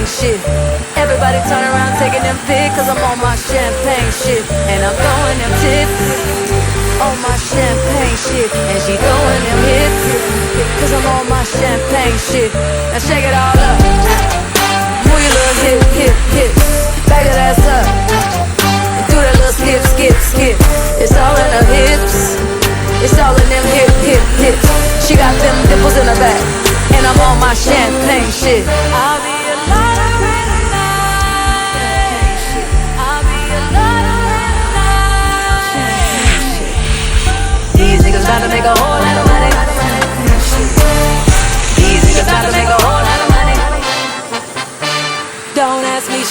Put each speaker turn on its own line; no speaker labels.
champagne shit. Everybody turn around taking them pics, cause I'm on my champagne shit. And I'm throwing them tips on my champagne shit. And she throwing them hips, cause I'm on my champagne shit. Now shake it all up. Move your little hip, hip,